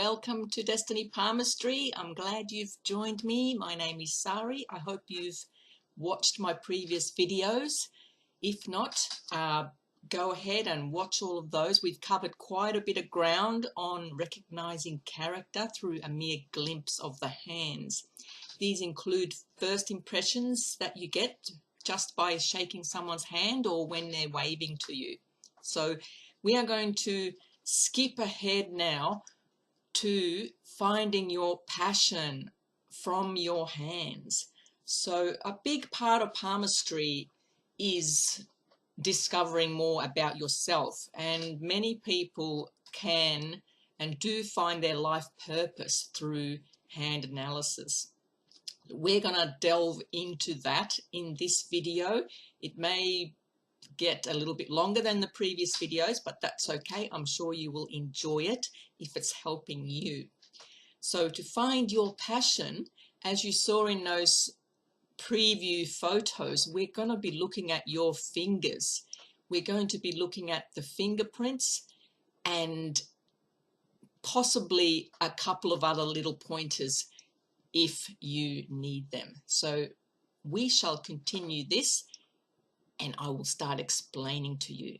welcome to Destiny Palmistry. I'm glad you've joined me. My name is Sari. I hope you've watched my previous videos. If not, go ahead and watch all of those. We've covered quite a bit of ground on recognizing character through a mere glimpse of the hands. These include first impressions that you get just by shaking someone's hand or when they're waving to you. So we are going to skip ahead now to finding your passion from your hands. So a big part of palmistry is discovering more about yourself, and many people can and do find their life purpose through hand analysis. We're going to delve into that in this video. It may get a little bit longer than the previous videos, but that's okay. I'm sure you will enjoy it if it's helping you. So to find your passion, as you saw in those preview photos, we're going to be looking at your fingers. We're going to be looking at the fingerprints and possibly a couple of other little pointers if you need them. So we shall continue this, and I will start explaining to you.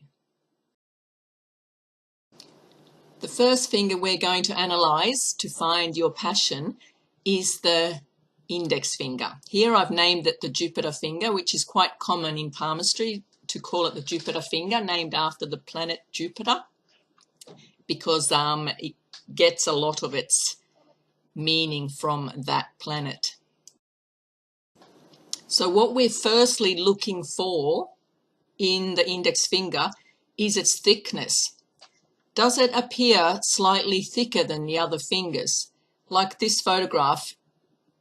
The first finger we're going to analyze to find your passion is the index finger. Here I've named it the Jupiter finger, which is quite common in palmistry to call it the Jupiter finger, named after the planet Jupiter, because it gets a lot of its meaning from that planet. So what we're firstly looking for in the index finger is its thickness. Does it appear slightly thicker than the other fingers? Like this photograph,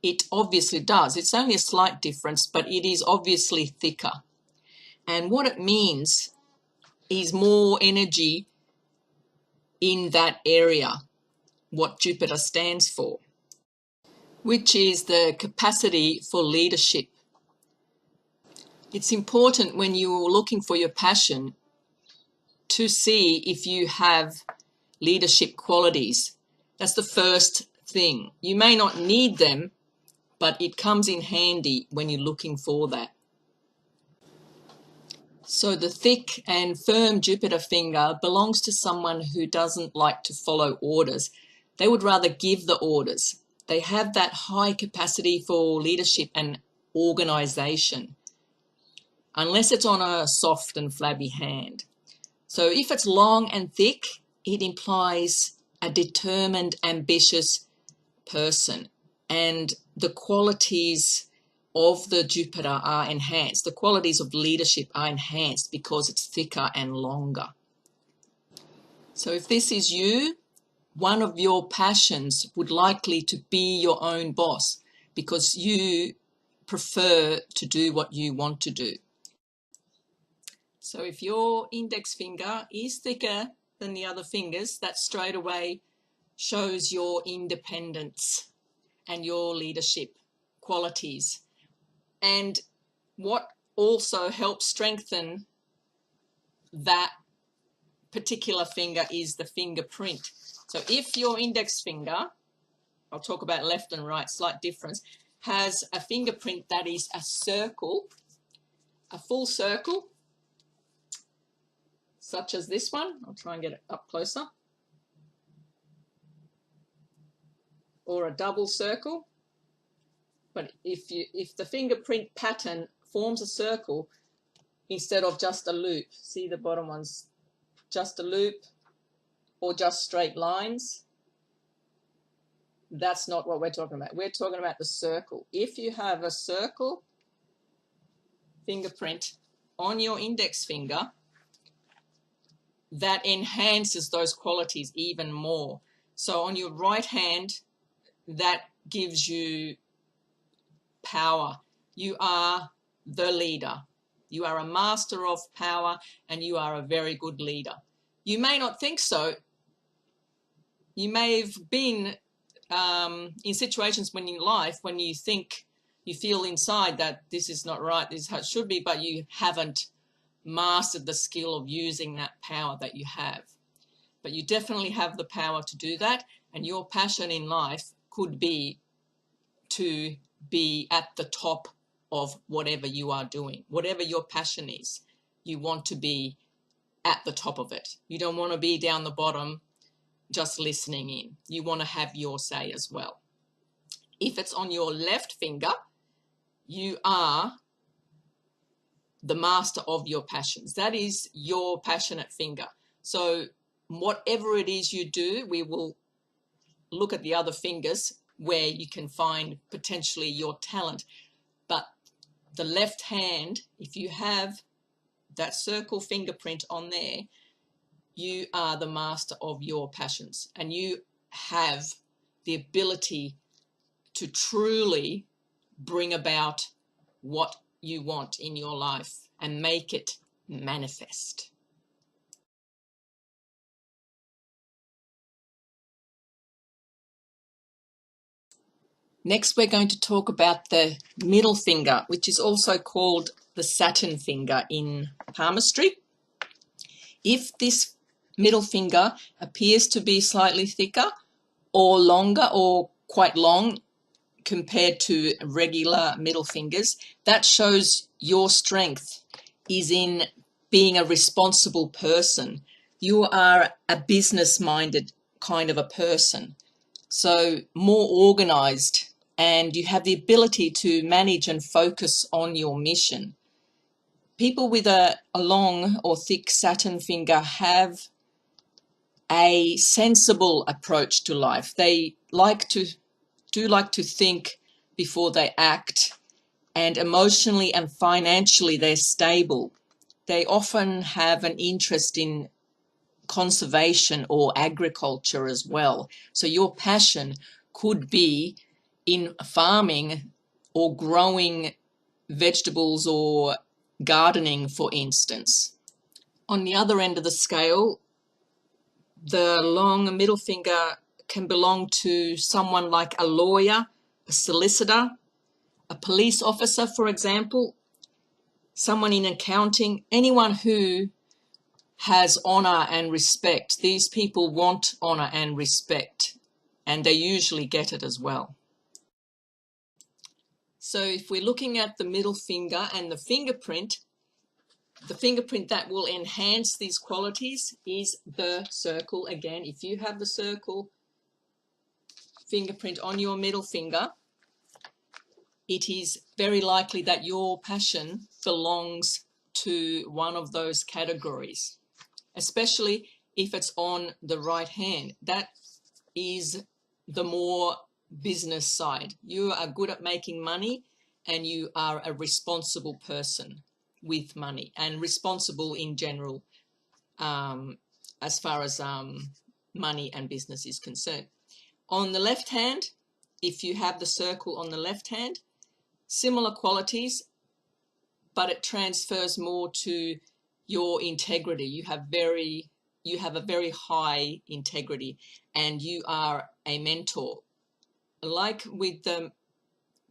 it obviously does. It's only a slight difference, but it is obviously thicker. And what it means is more energy in that area, what Jupiter stands for, which is the capacity for leadership. It's important when you're looking for your passion to see if you have leadership qualities. That's the first thing. You may not need them, but it comes in handy when you're looking for that. So the thick and firm Jupiter finger belongs to someone who doesn't like to follow orders. They would rather give the orders. They have that high capacity for leadership and organization, unless it's on a soft and flabby hand. So if it's long and thick, it implies a determined, ambitious person, and the qualities of the Jupiter are enhanced. The qualities of leadership are enhanced because it's thicker and longer. So if this is you, one of your passions would likely to be your own boss, because you prefer to do what you want to do. So if your index finger is thicker than the other fingers, that straight away shows your independence and your leadership qualities. And what also helps strengthen that particular finger is the fingerprint. So if your index finger, I'll talk about left and right, slight difference, has a fingerprint that is a circle, a full circle, such as this one, I'll try and get it up closer, or a double circle. But if the fingerprint pattern forms a circle instead of just a loop, see the bottom one's just a loop or just straight lines, that's not what we're talking about. We're talking about the circle. If you have a circle fingerprint on your index finger, that enhances those qualities even more. So on your right hand, that gives you power. You are the leader. You are a master of power, and you are a very good leader. You may not think so. You may have been in situations when in life when you think, you feel inside that this is not right, this is how it should be, but you haven't mastered the skill of using that power that you have. but you definitely have the power to do that. And your passion in life could be to be at the top of whatever you are doing, whatever your passion is. You want to be at the top of it. You don't want to be down the bottom just listening in. You want to have your say as well. If it's on your left finger, you are the master of your passions. That is your passionate finger. So whatever it is you do, we will look at the other fingers where you can find potentially your talent. But the left hand, if you have that circle fingerprint on there, you are the master of your passions, and you have the ability to truly bring about what you want in your life and make it manifest. Next, we're going to talk about the middle finger, which is also called the Saturn finger in palmistry. If this middle finger appears to be slightly thicker or longer or quite long compared to regular middle fingers, that shows your strength is in being a responsible person. You are a business-minded kind of a person, so more organized, and you have the ability to manage and focus on your mission. People with a long or thick Saturn finger have a sensible approach to life. They like to think before they act, and emotionally and financially they're stable. They often have an interest in conservation or agriculture as well. So your passion could be in farming or growing vegetables or gardening, for instance. On the other end of the scale, the long middle finger can belong to someone like a lawyer, a solicitor, a police officer, for example, someone in accounting, anyone who has honor and respect. These people want honor and respect, and they usually get it as well. So if we're looking at the middle finger and the fingerprint that will enhance these qualities is the circle. Again, if you have the circle fingerprint on your middle finger, it is very likely that your passion belongs to one of those categories, especially if it's on the right hand. That is the more business side. You are good at making money, and you are a responsible person with money, and responsible in general as far as money and business is concerned. On the left hand, if you have the circle on the left hand, similar qualities, but it transfers more to your integrity. You have a very high integrity, and you are a mentor. Like with the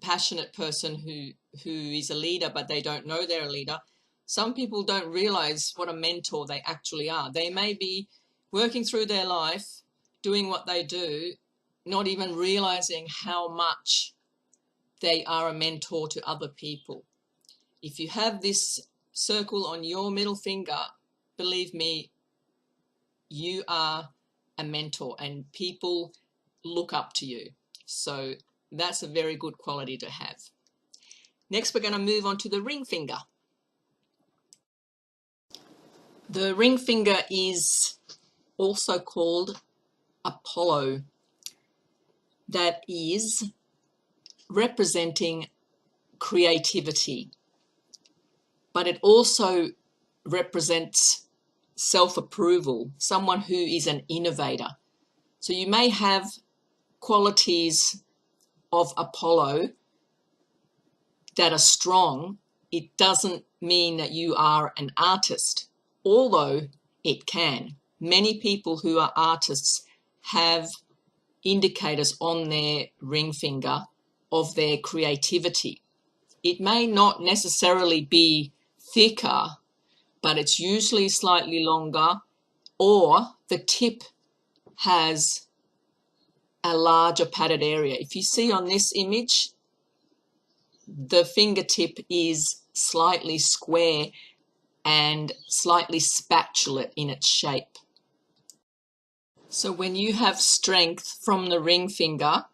passionate person who is a leader, but they don't know they're a leader, some people don't realize what a mentor they actually are. They may be working through their life, doing what they do, not even realizing how much they are a mentor to other people. If you have this circle on your middle finger, believe me, you are a mentor and people look up to you. So that's a very good quality to have. Next, we're going to move on to the ring finger. The ring finger is also called Apollo. That is representing creativity, but it also represents self-approval, someone who is an innovator. So you may have qualities of Apollo that are strong. It doesn't mean that you are an artist, although it can. Many people who are artists have indicators on their ring finger of their creativity. It may not necessarily be thicker, but it's usually slightly longer, or the tip has a larger padded area. If you see on this image, the fingertip is slightly square and slightly spatulate in its shape. So when you have strength from the ring finger,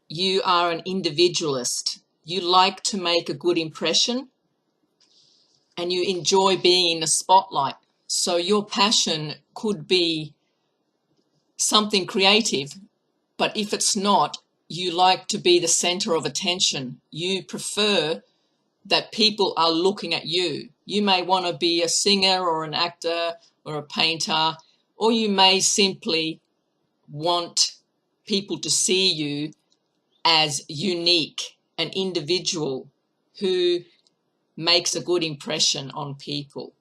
you are an individualist. You like to make a good impression and you enjoy being in the spotlight. So your passion could be something creative, but if it's not, you like to be the center of attention. You prefer that people are looking at you. You may want to be a singer or an actor or a painter, or you may simply want people to see you as unique, an individual who makes a good impression on people.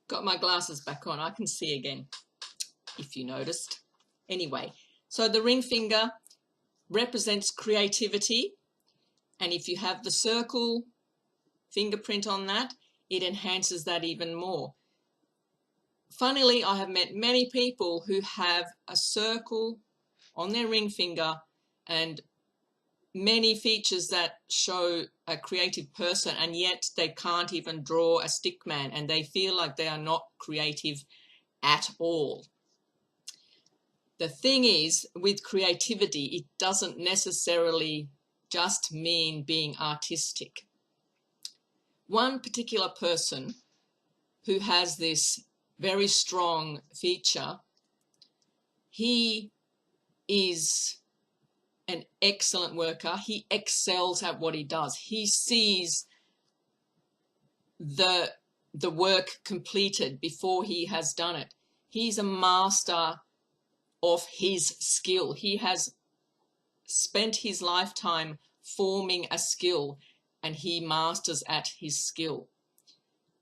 Got my glasses back on. I can see again, if you noticed. Anyway, so the ring finger represents creativity, and if you have the circle fingerprint on that, it enhances that even more. Funnily, I have met many people who have a circle on their ring finger and many features that show a creative person, and yet they can't even draw a stick man and they feel like they are not creative at all. The thing is, with creativity, it doesn't necessarily just mean being artistic. One particular person who has this very strong feature, he is an excellent worker. He excels at what he does. He sees the work completed before he has done it. He's a master of his skill. He has spent his lifetime forming a skill and he masters at his skill.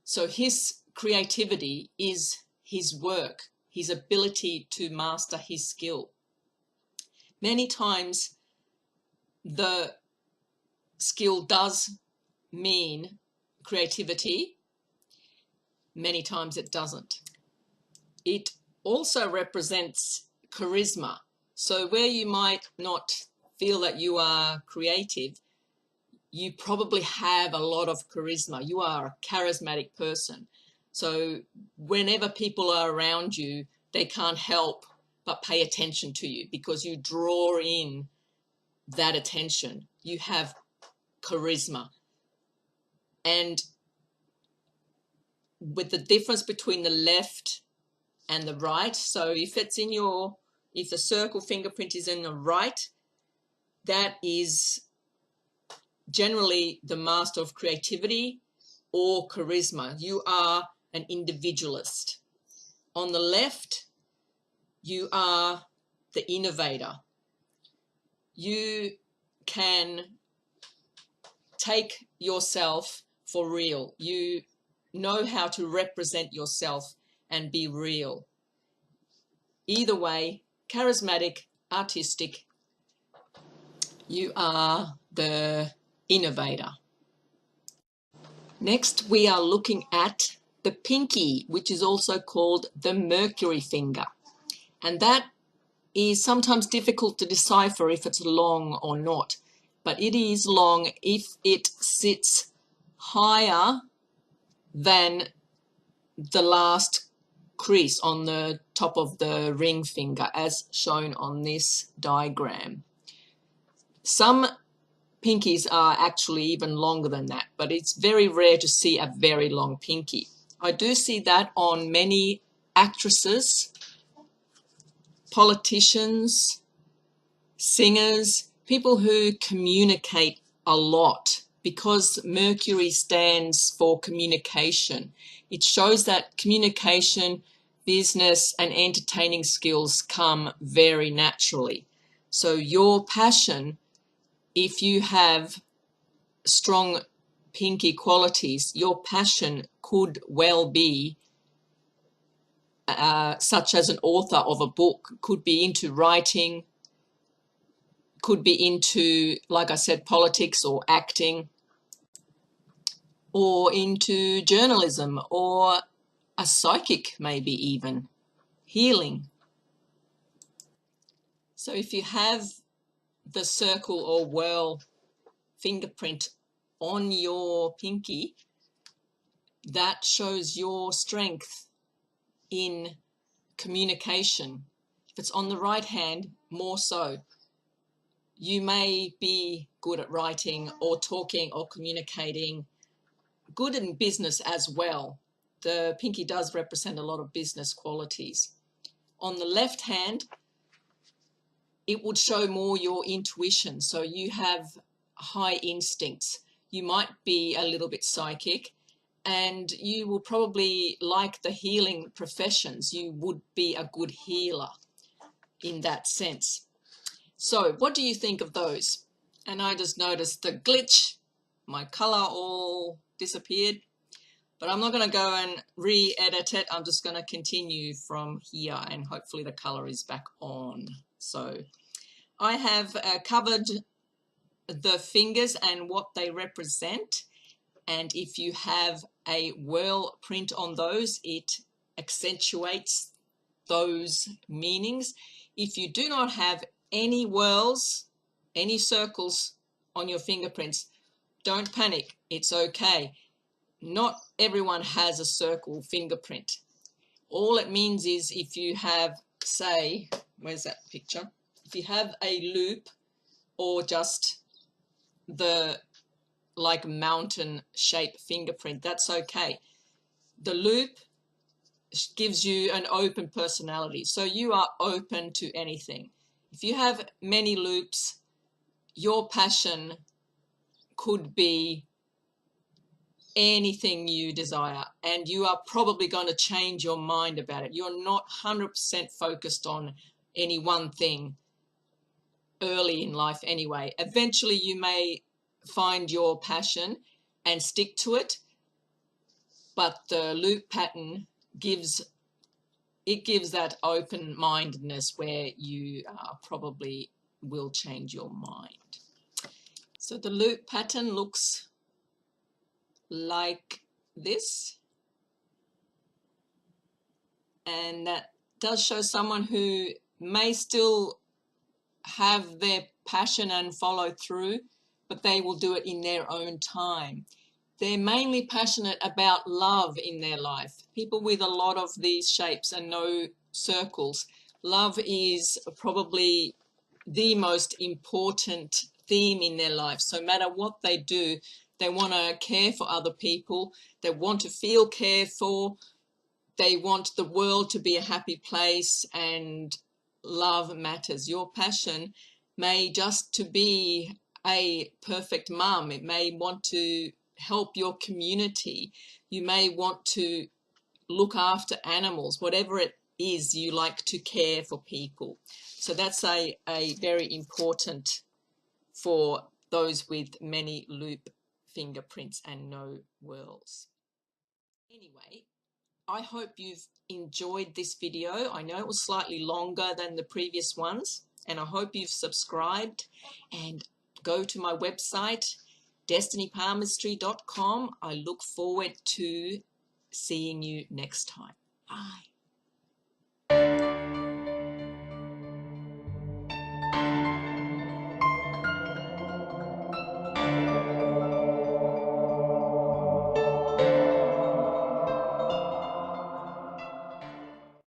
So his creativity is his work, his ability to master his skill. Many times the skill does mean creativity. Many times it doesn't. It also represents charisma. So where you might not feel that you are creative, you probably have a lot of charisma. You are a charismatic person. So whenever people are around you, they can't help but pay attention to you because you draw in that attention. You have charisma. And with the difference between the left and the right, so if the circle fingerprint is in the right, that is generally the master of creativity or charisma. You are an individualist. On the left, you are the innovator. You can take yourself for real. You know how to represent yourself and be real. Either way, charismatic, artistic, you are the innovator. Next, we are looking at the pinky, which is also called the Mercury finger. And that is sometimes difficult to decipher if it's long or not. But it is long if it sits higher than the last crease on the top of the ring finger, as shown on this diagram. Some pinkies are actually even longer than that, but it's very rare to see a very long pinky. I do see that on many actresses, politicians, singers, people who communicate a lot, because Mercury stands for communication. It shows that communication, business, and entertaining skills come very naturally. So your passion, if you have strong pinky qualities, your passion could well be such as an author of a book, could be into writing, could be into, like I said, politics or acting, or into journalism or a psychic, maybe even healing. So if you have the circle or whirl fingerprint on your pinky, that shows your strength in communication. If it's on the right hand, more so. You may be good at writing or talking or communicating, good in business as well. The pinky does represent a lot of business qualities. On the left hand, it would show more your intuition. So you have high instincts. You might be a little bit psychic, and you will probably like the healing professions. You would be a good healer in that sense. So what do you think of those? And I just noticed the glitch. My color all disappeared, but I'm not going to go and re-edit it. I'm just going to continue from here, and hopefully the color is back on. So I have covered the fingers and what they represent, and if you have a whirl print on those, it accentuates those meanings. If you do not have any whirls, any circles on your fingerprints, don't panic. It's okay. Not everyone has a circle fingerprint. All it means is if you have, say, where's that picture? If you have a loop or just the like mountain shape fingerprint, that's okay. The loop gives you an open personality, so you are open to anything. If you have many loops, your passion could be anything you desire, and you are probably going to change your mind about it. You're not 100% focused on any one thing early in life anyway. Eventually you may find your passion and stick to it, but the loop pattern gives that open-mindedness where you probably will change your mind. So the loop pattern looks like this, and that does show someone who may still have their passion and follow through, but they will do it in their own time. They're mainly passionate about love in their life. People with a lot of these shapes and no circles, love is probably the most important theme in their life. So no matter what they do, they want to care for other people. They want to feel cared for. They want the world to be a happy place, and love matters. Your passion may just to be a perfect mum. It may want to help your community. You may want to look after animals. Whatever it is, you like to care for people. So that's a very important for those with many loop fingerprints and no whirls. Anyway, I hope you've enjoyed this video. I know it was slightly longer than the previous ones, and I hope you've subscribed and go to my website, destinypalmistry.com. I look forward to seeing you next time. Bye.